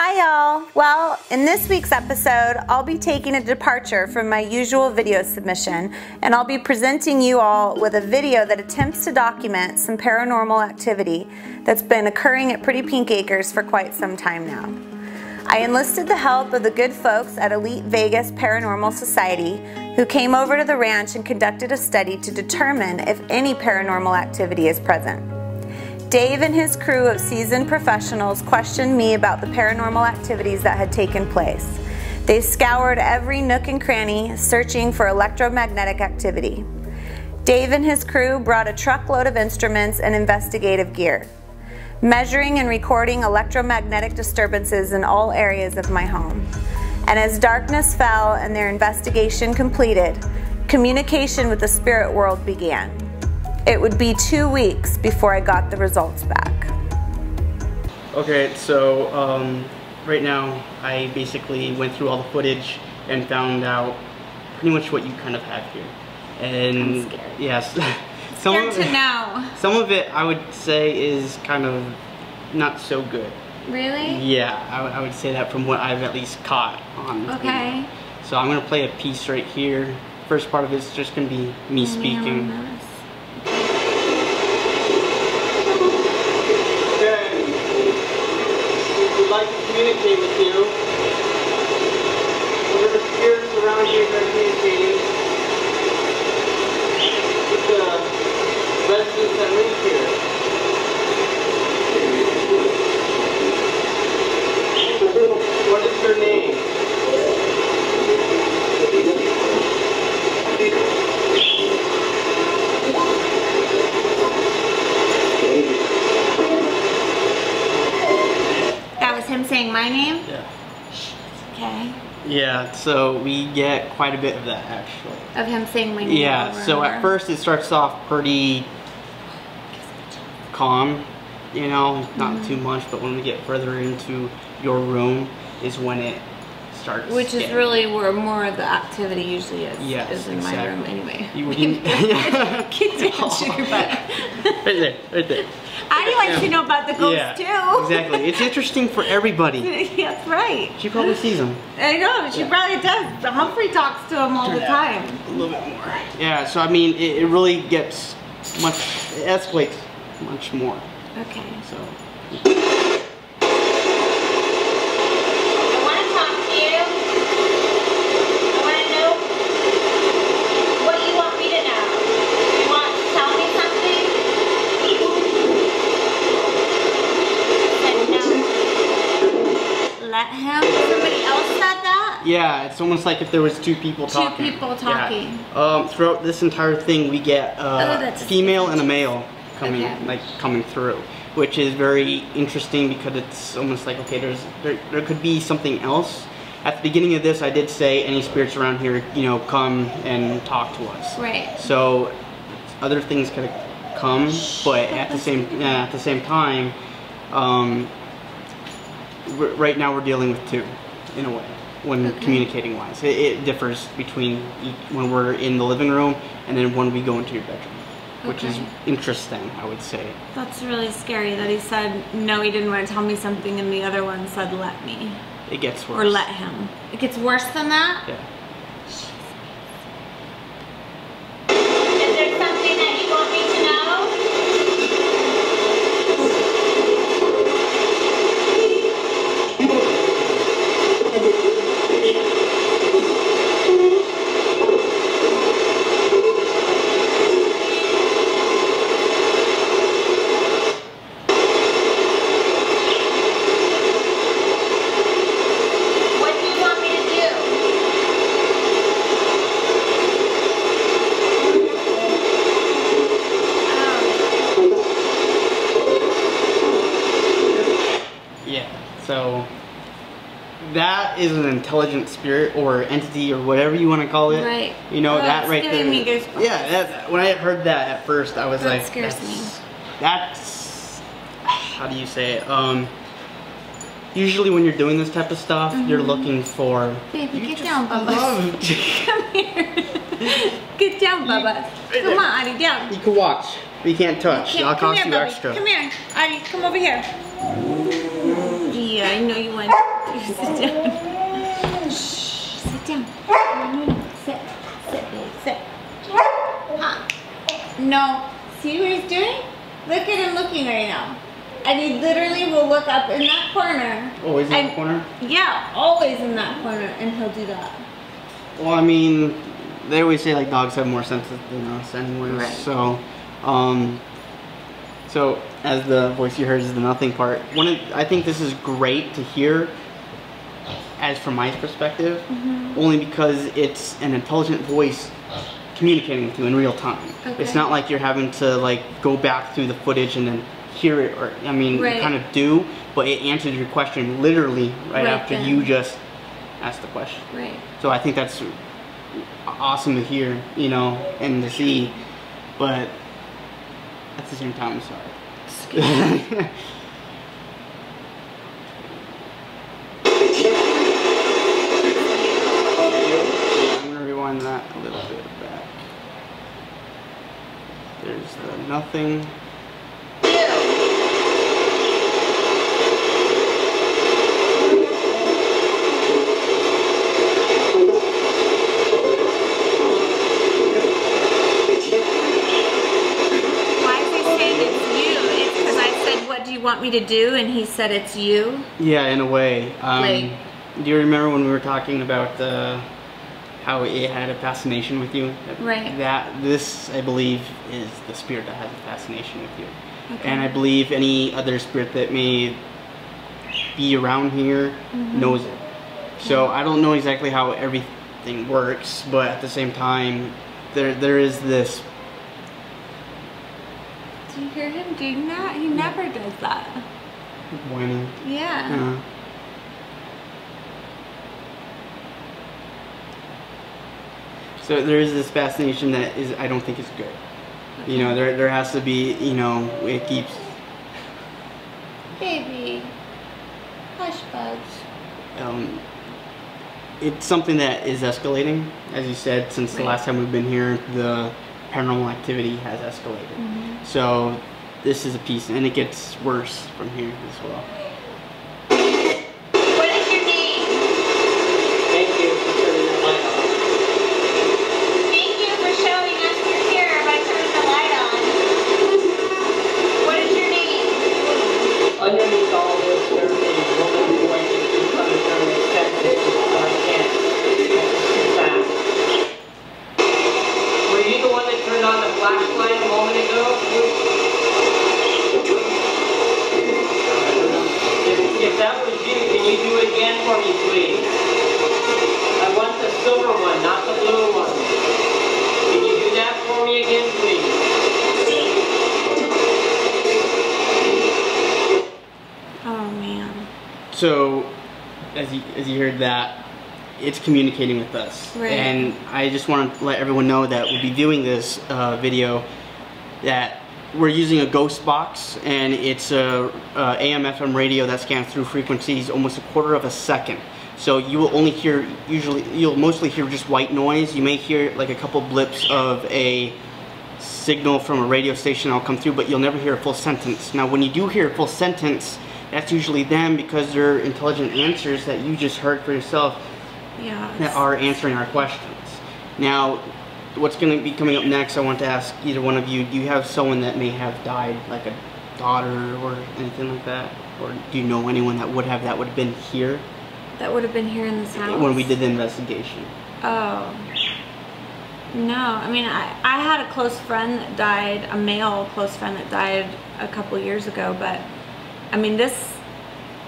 Hi y'all! Well, in this week's episode, I'll be taking a departure from my usual video submission, and I'll be presenting you all with a video that attempts to document some paranormal activity that's been occurring at Pretty Pink Acres for quite some time now. I enlisted the help of the good folks at Elite Vegas Paranormal Society, who came over to the ranch and conducted a study to determine if any paranormal activity is present. Dave and his crew of seasoned professionals questioned me about the paranormal activities that had taken place. They scoured every nook and cranny, searching for electromagnetic activity. Dave and his crew brought a truckload of instruments and investigative gear, measuring and recording electromagnetic disturbances in all areas of my home. And as darkness fell and their investigation completed, communication with the spirit world began. It would be 2 weeks before I got the results back. Okay, so right now I basically went through all the footage and found out pretty much what you kind of have here. And I'm scared. Yes, Some of it I would say is kind of not so good. Really? Yeah, I would say that from what I've at least caught on. Okay. Video. So I'm gonna play a piece right here. First part of it's just gonna be me speaking. We'd like to communicate with you. Whatever spirits around you are communicating with the residents that live here. What is your name? Him saying my name? Yeah. Okay. Yeah, so we get quite a bit of that actually. Of him saying my name? Yeah, so at first it starts off pretty calm, you know, not too much, but when we get further into your room is when it starts. Which is really where more of the activity usually is. Yes, is in exactly. my room anyway. Get down, sugar butt. Right there, right there. Addie likes to know about the ghosts too. Exactly. It's interesting for everybody. That's right. She probably sees them. I know, she probably does. Humphrey talks to him all the time. A little bit more. Yeah, so I mean, it really gets much, it escalates much more. Okay. So. Let him? Somebody else said that? Yeah, it's almost like if there was two people talking. Two people talking. Yeah. Throughout this entire thing, we get a female and a male coming through, which is very interesting because it's almost like, okay, there could be something else. At the beginning of this, I did say any spirits around here, you know, come and talk to us. Right. So other things could come, but at the same time. Right now we're dealing with two, in a way, when communicating wise. It differs between when we're in the living room and then when we go into your bedroom, which is interesting, I would say. That's really scary that he said, no, he didn't want to tell me something, and the other one said, let me. It gets worse. Or let him. It gets worse than that? Yeah. Is there something that you want me to know? So that is an intelligent spirit or entity or whatever you want to call it. Right. You know, that right there. Me goosebumps. Yeah, when I heard that at first, I was like, that scares me. That's, how do you say it? Usually when you're doing this type of stuff, you're looking for... Baby, get down, Bubba. Come here. Get down, Bubba. Come on, Addie, down. You can watch. But you can't touch. I'll cost you extra. Come here, Addie, come over here. Yeah, I know you want Sit down. Shh, sit down. No. Sit, babe, sit. Huh. No. See what he's doing? Look at him looking right now. And he literally will look up in that corner. Always in the corner? Yeah, always in that corner, and he'll do that. Well, I mean, they always say like dogs have more senses than us anyways. Right. So, so as the voice you heard is the nothing part. I think this is great to hear, as from my perspective, only because it's an intelligent voice communicating with you in real time. Okay. It's not like you're having to like go back through the footage and then hear it, or I mean, you kind of do, but it answers your question literally right after you just asked the question. Right. So I think that's awesome to hear, you know, and to see, but at the same time, I'm sorry. I'm gonna rewind that a little bit back. There's the nothing. Want me to do, and he said it's you. Yeah, in a way. Do you remember when we were talking about how it had a fascination with you? Right. This, I believe, is the spirit that has a fascination with you. Okay. And I believe any other spirit that may be around here knows it. So I don't know exactly how everything works, but at the same time, there is this. Do you hear him doing that? He never does that. Whining. Yeah. So there is this fascination that I don't think is good. Okay. You know, there has to be, you know, it keeps. Baby. Hush bugs. It's something that is escalating, as you said, since the last time we've been here. The paranormal activity has escalated. So this is a piece, and it gets worse from here as well. What is your name? Thank you for turning the light on. Thank you for showing us you're here by turning the light on. What is your name? Underneath all this, there's a woman voice that keeps on trying to sense it, but I can't. It's too fast. Were you the one that turned on the flashlight a moment ago? If that was you, can you do it again for me, please? I want the silver one, not the blue one. Can you do that for me again, please? Oh, man. So, as you heard that, it's communicating with us. Right. And I just want to let everyone know that we'll be viewing this video, that we're using a ghost box, and it's a AM/FM radio that scans through frequencies almost a quarter of a second. So you will only hear, you'll mostly hear just white noise. You may hear like a couple blips of a signal from a radio station that'll come through, but you'll never hear a full sentence. Now when you do hear a full sentence, that's usually them, because they're intelligent answers that you just heard for yourself that are answering our questions. Now, what's going to be coming up next, I want to ask either one of you, do you have someone that may have died, like a daughter or anything like that? Or do you know anyone that would have been here? That would have been here in this house? When we did the investigation. Oh. No, I mean, I had a close friend that died, a male close friend that died a couple years ago, but I mean, this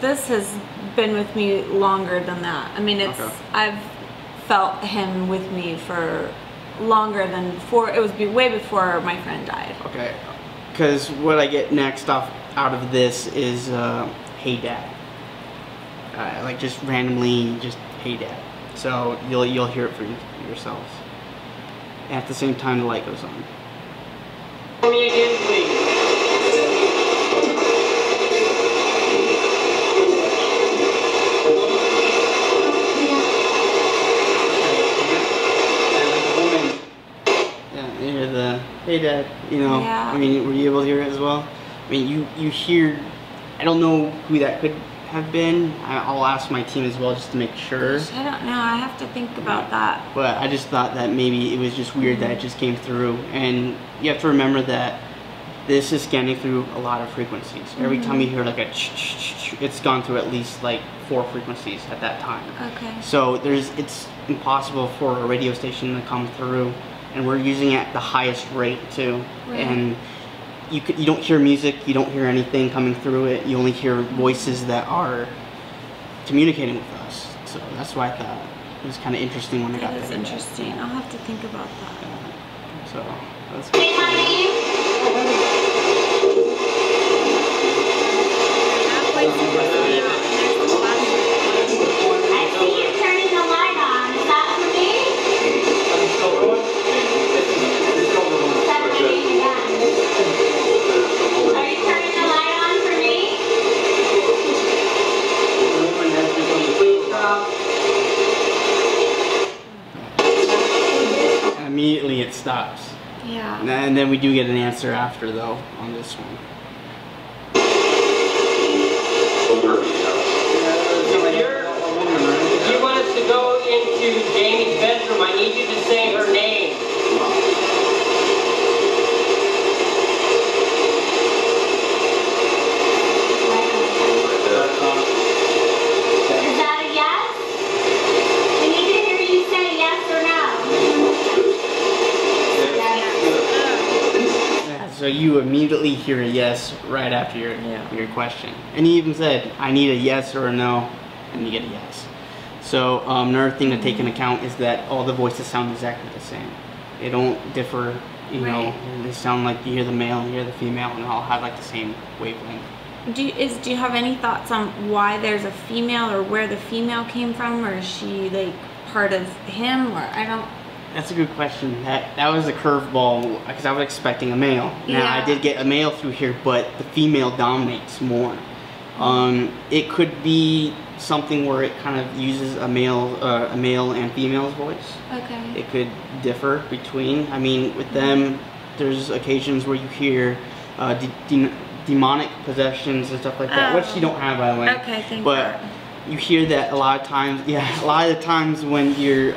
has been with me longer than that. I mean, I've felt him with me for longer than it was way before my friend died. Okay, because what I get next out of this is hey dad, like just randomly just hey dad. So you'll hear it for yourselves. At the same time, the light goes on. Tell me again, please. Hey dad, you know, yeah. I mean, were you able to hear it as well? I mean, you hear, I don't know who that could have been. I'll ask my team as well just to make sure. I don't know. I have to think about that. But I just thought that maybe it was just weird that it just came through. And you have to remember that this is scanning through a lot of frequencies. Every time you hear like a it's gone through at least like 4 frequencies at that time. Okay. So it's impossible for a radio station to come through, and we're using it at the highest rate too. Right. And you don't hear music, you don't hear anything coming through it. You only hear voices that are communicating with us. So that's why I thought it was kind of interesting when I got that. That is interesting. I'll have to think about that. So that's Hey, honey. I see you turning the light on. Is that for me? Is that my name again? Are you turning the light on for me? and immediately it stops. Yeah. And then we do get an answer after though on this one. If you want us to go into Jamie's bedroom, I need you to say her name. Is that a yes? I need to hear you say yes or no. So you immediately hear a yes right after your question. And he even said, I need a yes or a no, and you get a yes. So another thing to take into account is that all the voices sound exactly the same. They don't differ, you know, they sound like you hear the male and you hear the female, and they all have like the same wavelength. Do you have any thoughts on why there's a female, or where the female came from, or is she like part of him, or I don't? That's a good question. That was a curveball because I was expecting a male. Now Yeah. I did get a male through here, but the female dominates more. It could be something where it kind of uses a male and female's voice. Okay. It could differ between. I mean, with them, there's occasions where you hear demonic possessions and stuff like that, which you don't have, by the way. Okay, thank But God. you hear that a lot of times. Yeah, a lot of the times when you're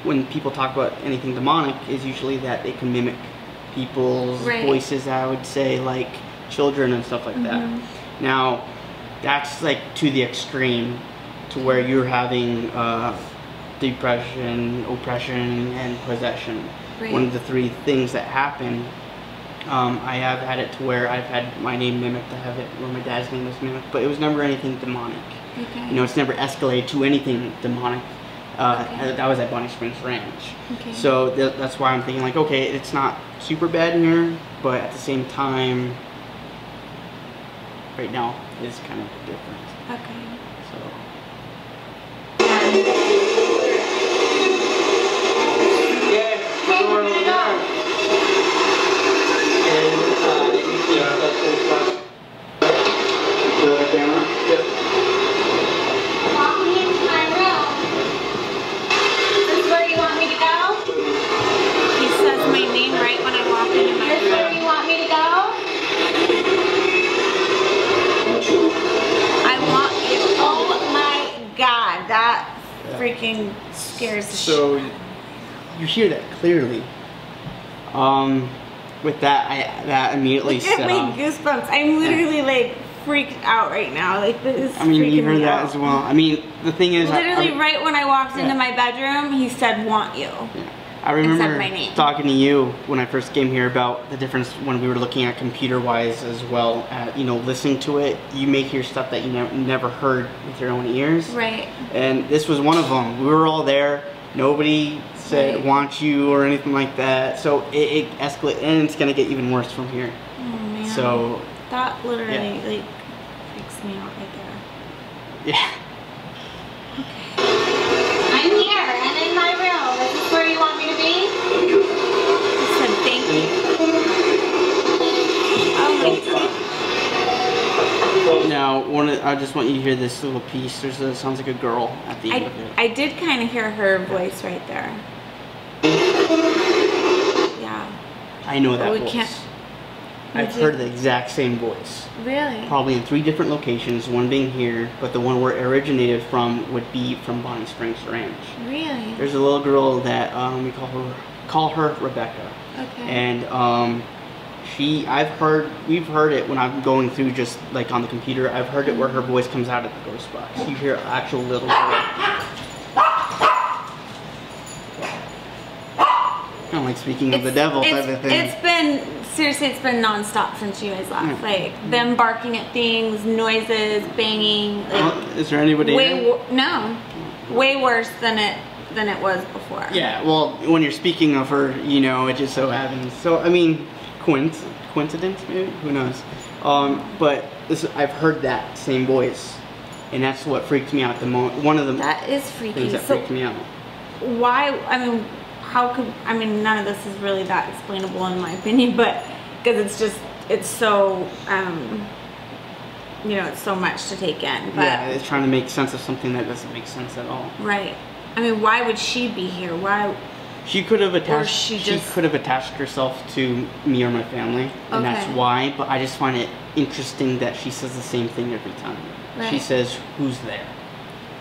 when people talk about anything demonic, is usually that they can mimic people's voices. I would say, like children and stuff like that. Now, that's like to the extreme, to where you're having depression, oppression, and possession. Right. One of the 3 things that happen. I have had it to where I've had my name mimicked. I have it where my dad's name was mimicked, but it was never anything demonic. Okay. You know, it's never escalated to anything demonic. That was at Bonnie Springs Ranch. Okay. So that's why I'm thinking like, okay, it's not super bad here, but at the same time, right now is kind of different. Okay. So. Yeah, Hey, we're gonna go. Walk me into my room. Is this where you want me to go? He says my name right when I walk into my Is this where room. you want me to go? I want you. Oh my God, that freaking scares the shit. So you hear that clearly. With that, that immediately Look at set my off. goosebumps. I'm literally like freaked out right now. Like this is I mean, you freaking heard me that out. as well. I mean, the thing is, Literally right when I walked into Yeah. my bedroom, he said, "Want you." I remember said my name. talking to you when I first came here about the difference when we were looking at computer-wise as well. You know, listening to it, you may hear stuff that you never heard with your own ears. Right. And this was one of them. We were all there. Nobody said Right. "want you" or anything like that. So it escalated, and it's gonna get even worse from here. Oh man. So that literally yeah. like freaks me out right there. yeah. I'm here and in my room. Is this where you want me to be? He said thank you. Oh my God. Now, I just want you to hear this little piece. Sounds like a girl at the end of it. I did kind of hear her voice right there. Yeah. I know that We voice. can't- I've heard the exact same voice. Really? Probably in 3 different locations, one being here, but the one where it originated from would be from Bonnie Springs Ranch. Really? There's a little girl that we call her Rebecca. Okay. And we've heard it when I'm going through just like on the computer. I've heard it where her voice comes out of the ghost box. You hear an actual little girl. Kind of like speaking of the devil type of thing. It's been nonstop since you guys left. Like them barking at things, noises, banging. Like, is there anybody there? No, way worse than it was before. Yeah, well, when you're speaking of her, you know, it just so happens. So I mean, coincidence maybe? Who knows? But I've heard that same voice, and that's what freaked me out the most. One of the that is freaky. things that freaked me out. Why? I mean, none of this is really that explainable in my opinion, but because it's so, you know, it's so much to take in. But, yeah, it's trying to make sense of something that doesn't make sense at all. Right. I mean, why would she be here? Why? She could have attached. She could have attached herself to me or my family, and that's why. But I just find it interesting that she says the same thing every time. Right. She says, "Who's there?"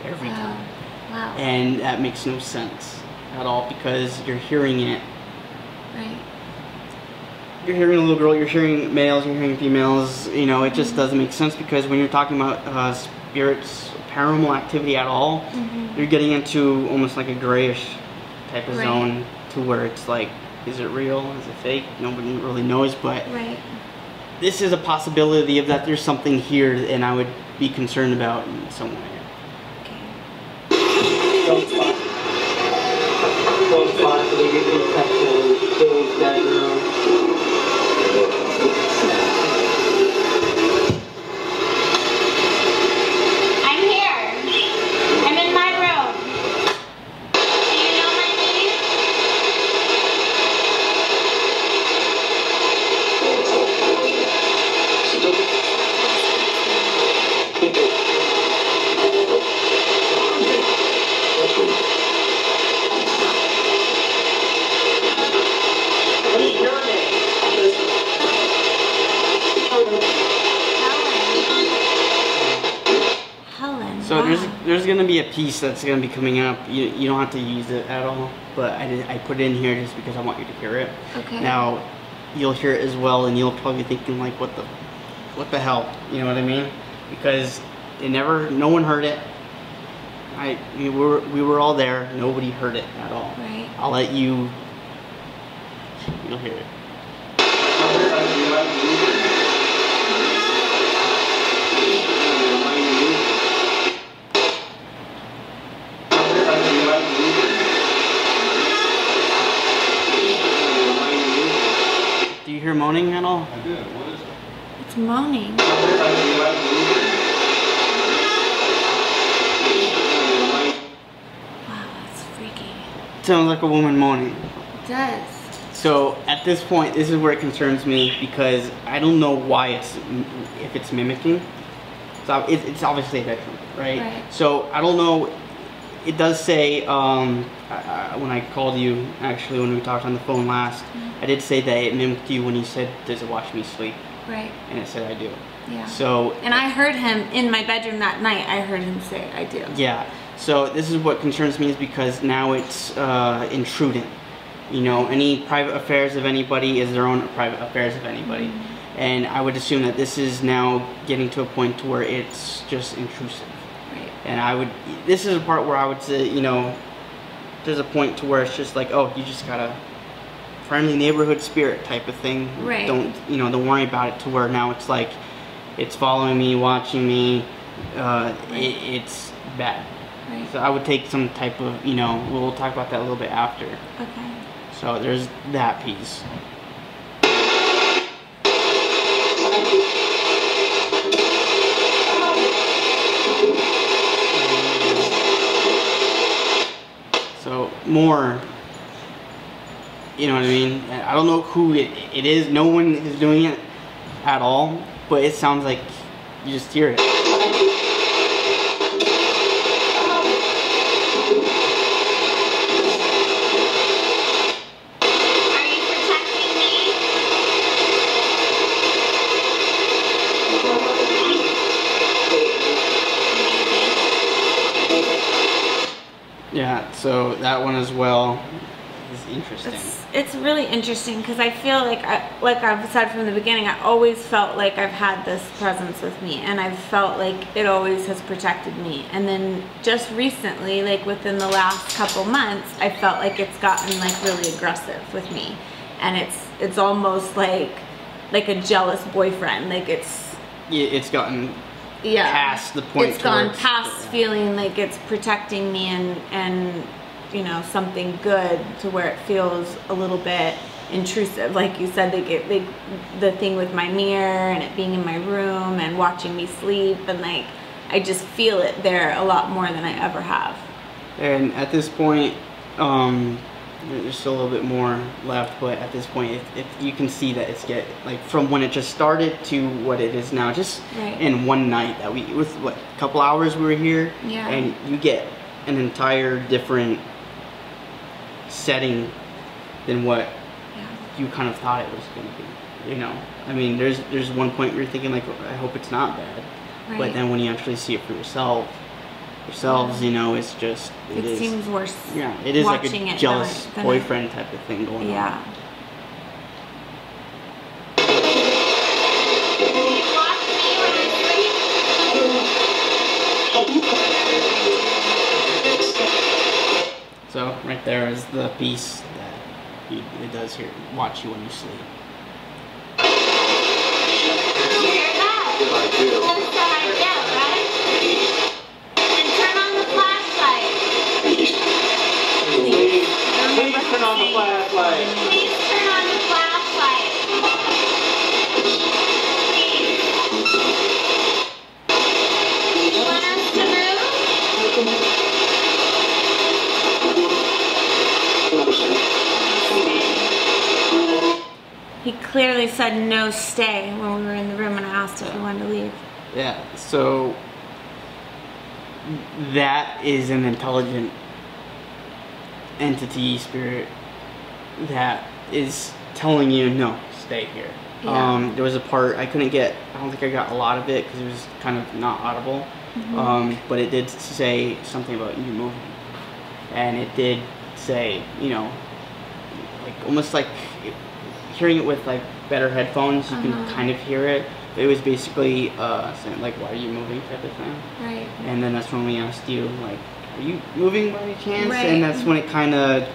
every time. Wow. And that makes no sense at all because you're hearing it. Right. You're hearing a little girl. You're hearing males. You're hearing females. You know, it just doesn't make sense because when you're talking about spirits, paranormal activity at all, you're getting into almost like a grayish type of zone to where it's like, is it real? Is it fake? Nobody really knows, but this is a possibility of that there's something here and I would be concerned about in some way. Close spot so they get these sections, Billy's bedroom. I'm here. I'm in my room. Do you know my name? What is your name? Helen. So there's gonna be a piece that's gonna be coming up. You don't have to use it at all, but I put it in here just because I want you to hear it. Okay. Now you'll hear it as well, and you'll probably be thinking like, what the hell? You know what I mean? Because no one heard it. We were all there. Nobody heard it at all. Right. I'll let you'll hear it. Do you hear moaning at all? I did. What is it? It's moaning. Wow, that's freaky. Sounds like a woman moaning. It does. So at this point, this is where it concerns me because I don't know why if it's mimicking. So it's obviously a bedroom, right? So I don't know. It does say when I called you, actually when we talked on the phone last, I did say that it mimicked you when you said, "Does it watch me sleep?" Right. And it said, "I do." Yeah. So. And I heard him in my bedroom that night. I heard him say, "I do." Yeah. So this is what concerns me is because now it's intruding. You know, any private affairs of anybody is their own private affairs of anybody. And I would assume that this is now getting to a point to where it's just intrusive. Right. And this is a part where I would say, you know, there's a point to where it's just like, oh, you just got a friendly neighborhood spirit type of thing. Right. Don't worry about it to where now it's like, it's following me, watching me, it's bad. Right. So I would take some type of, you know, we'll talk about that a little bit after. Okay. So there's that piece. So more, you know what I mean? I don't know who it is. No one is doing it at all, but it sounds like you just hear it. Are you protecting me? Yeah, so that one as well is interesting. It's really interesting because I feel like I've said from the beginning, I always felt like I've had this presence with me, and I've felt like it always has protected me. And then just recently, like within the last couple months, I felt like it's gotten like really aggressive with me, and it's almost like a jealous boyfriend. Like it's gotten past the point. It's gone past feeling like it's protecting me and you know, something good, to where it feels a little bit intrusive. Like you said, like the thing with my mirror and it being in my room and watching me sleep, and like I just feel it there a lot more than I ever have. And at this point, there's still a little bit more left, but at this point, you can see that it's like from when it just started to what it is now, just in one night that with what, a couple hours we were here, and you get an entire different setting than what you kind of thought it was going to be. You know, I mean, there's one point where you're thinking like, I hope it's not bad, but then when you actually see it for yourselves, you know, it's just it seems worse. Yeah, it is like a jealous boyfriend type of thing going on. So right there is the piece that it does here, watch you when you sleep. You hear that? I do. That's what I get, right? And turn on the flashlight. Please turn on the flashlight. Please turn on the flashlight. Please. You want us to move? He clearly said no, stay, when we were in the room and I asked if he wanted to leave. Yeah, so that is an intelligent entity, spirit, that is telling you, no, stay here. Yeah. There was a part I couldn't get, I don't think I got a lot of it because it was kind of not audible, but it did say something about you moving. And it did say, you know, like almost like hearing it with like better headphones, you can kind of hear it. It was basically saying like, why are you moving type of thing. Right. And then that's when we asked you like, are you moving by any chance? Right. And that's when it kind of,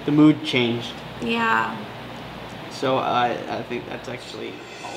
the mood changed. Yeah. So I think that's actually all.